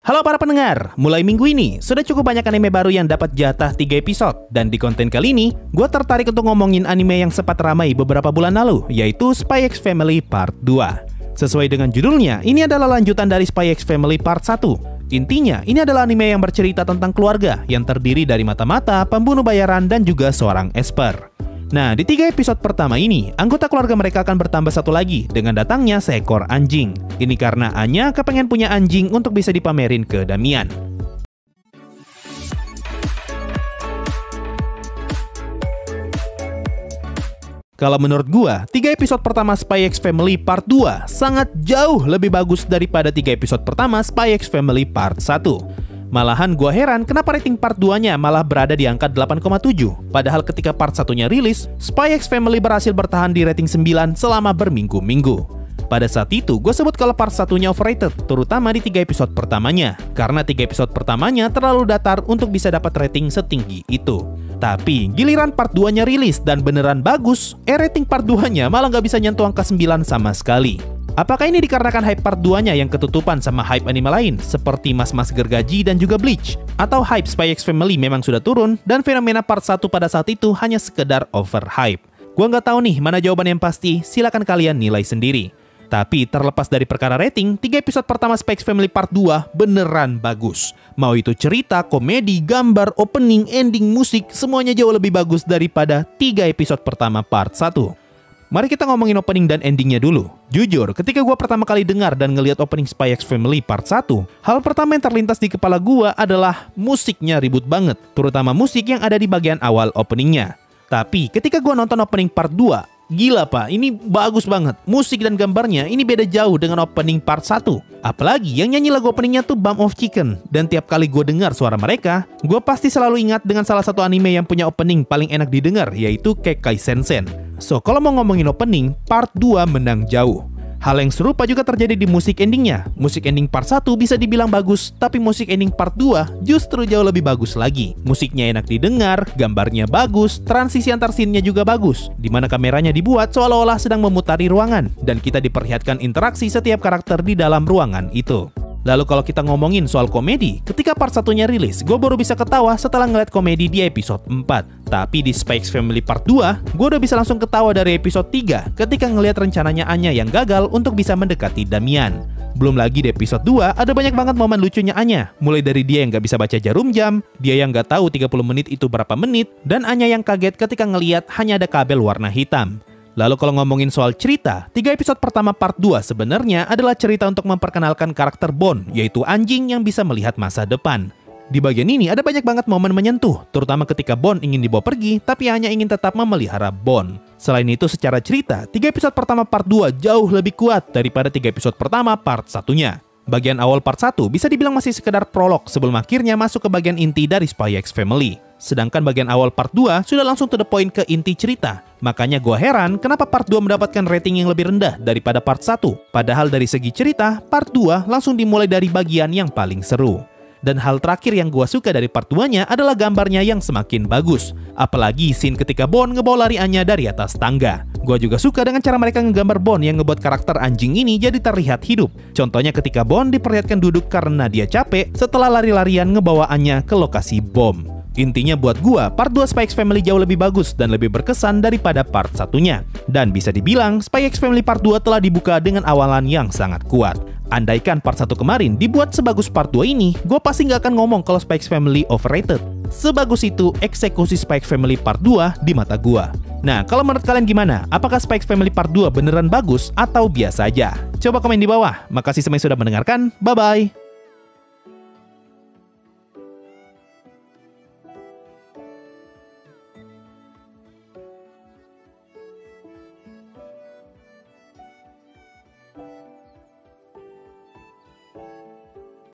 Halo para pendengar, mulai minggu ini sudah cukup banyak anime baru yang dapat jatah 3 episode. Dan di konten kali ini, gue tertarik untuk ngomongin anime yang sempat ramai beberapa bulan lalu, yaitu Spy X Family Part 2. Sesuai dengan judulnya, ini adalah lanjutan dari Spy X Family Part 1. Intinya, ini adalah anime yang bercerita tentang keluarga yang terdiri dari mata-mata, pembunuh bayaran, dan juga seorang esper. Nah, di 3 episode pertama ini, anggota keluarga mereka akan bertambah satu lagi dengan datangnya seekor anjing. Ini karena Anya kepengen punya anjing untuk bisa dipamerin ke Damian. Kalau menurut gua, 3 episode pertama Spy X Family Part 2 sangat jauh lebih bagus daripada 3 episode pertama Spy X Family Part 1. Malahan gua heran kenapa rating part 2-nya malah berada di angka 8,7. Padahal ketika part 1-nya rilis, Spy X Family berhasil bertahan di rating 9 selama berminggu-minggu. Pada saat itu, gue sebut kalau part 1-nya overrated, terutama di 3 episode pertamanya. Karena 3 episode pertamanya terlalu datar untuk bisa dapat rating setinggi itu. Tapi, giliran part 2-nya rilis dan beneran bagus, rating part 2-nya malah nggak bisa nyentuh angka 9 sama sekali. Apakah ini dikarenakan hype part 2-nya yang ketutupan sama hype anime lain, seperti Mas-Mas Gergaji dan juga Bleach? Atau hype Spy X Family memang sudah turun, dan fenomena part 1 pada saat itu hanya sekedar overhype? Gua nggak tahu nih mana jawaban yang pasti, silakan kalian nilai sendiri. Tapi terlepas dari perkara rating, 3 episode pertama Spy X Family Part 2 beneran bagus. Mau itu cerita, komedi, gambar, opening, ending, musik, semuanya jauh lebih bagus daripada 3 episode pertama Part 1. Mari kita ngomongin opening dan endingnya dulu. Jujur, ketika gua pertama kali dengar dan ngelihat opening Spy X Family Part 1, hal pertama yang terlintas di kepala gua adalah musiknya ribut banget, terutama musik yang ada di bagian awal openingnya. Tapi ketika gua nonton opening Part 2, gila pak, ini bagus banget. Musik dan gambarnya ini beda jauh dengan opening part 1. Apalagi yang nyanyi lagu openingnya tuh Bump of Chicken. Dan tiap kali gue dengar suara mereka, gue pasti selalu ingat dengan salah satu anime yang punya opening paling enak didengar, yaitu Kekkai Sensen. So, kalau mau ngomongin opening, part 2 menang jauh. Hal yang serupa juga terjadi di musik endingnya. Musik ending part 1 bisa dibilang bagus, tapi musik ending part 2 justru jauh lebih bagus lagi. Musiknya enak didengar, gambarnya bagus, transisi antar scene-nya juga bagus, dimana kameranya dibuat seolah-olah sedang memutari ruangan, dan kita diperlihatkan interaksi setiap karakter di dalam ruangan itu. Lalu kalau kita ngomongin soal komedi, ketika part 1-nya rilis, gue baru bisa ketawa setelah ngeliat komedi di episode 4. Tapi di Spy X Family Part 2, gue udah bisa langsung ketawa dari episode 3 ketika ngeliat rencananya Anya yang gagal untuk bisa mendekati Damian. Belum lagi di episode 2, ada banyak banget momen lucunya Anya. Mulai dari dia yang gak bisa baca jarum jam, dia yang gak tahu 30 menit itu berapa menit, dan Anya yang kaget ketika ngeliat hanya ada kabel warna hitam. Lalu kalau ngomongin soal cerita, 3 episode pertama part 2 sebenarnya adalah cerita untuk memperkenalkan karakter Bond, yaitu anjing yang bisa melihat masa depan. Di bagian ini ada banyak banget momen menyentuh, terutama ketika Bond ingin dibawa pergi, tapi hanya ingin tetap memelihara Bond. Selain itu secara cerita, 3 episode pertama part 2 jauh lebih kuat daripada 3 episode pertama part 1-nya. Bagian awal part 1 bisa dibilang masih sekedar prolog sebelum akhirnya masuk ke bagian inti dari Spy X Family. Sedangkan bagian awal part 2 sudah langsung to the point ke inti cerita. Makanya gua heran kenapa part 2 mendapatkan rating yang lebih rendah daripada part 1. Padahal dari segi cerita, part 2 langsung dimulai dari bagian yang paling seru. Dan hal terakhir yang gua suka dari part 2-nya adalah gambarnya yang semakin bagus. Apalagi scene ketika Bond ngebawa lari Anya dari atas tangga. Gua juga suka dengan cara mereka ngegambar Bond yang ngebuat karakter anjing ini jadi terlihat hidup. Contohnya ketika Bond diperlihatkan duduk karena dia capek setelah lari-larian ngebawa Anya ke lokasi bom. Intinya buat gua, part 2 Spy X Family jauh lebih bagus dan lebih berkesan daripada part 1-nya. Dan bisa dibilang, Spy X Family part 2 telah dibuka dengan awalan yang sangat kuat. Andaikan part 1 kemarin dibuat sebagus part 2 ini, gua pasti nggak akan ngomong kalau Spy X Family overrated. Sebagus itu eksekusi Spy X Family part 2 di mata gua. Nah, kalau menurut kalian gimana? Apakah Spy X Family part 2 beneran bagus atau biasa aja? Coba komen di bawah. Makasih semuanya sudah mendengarkan. Bye-bye!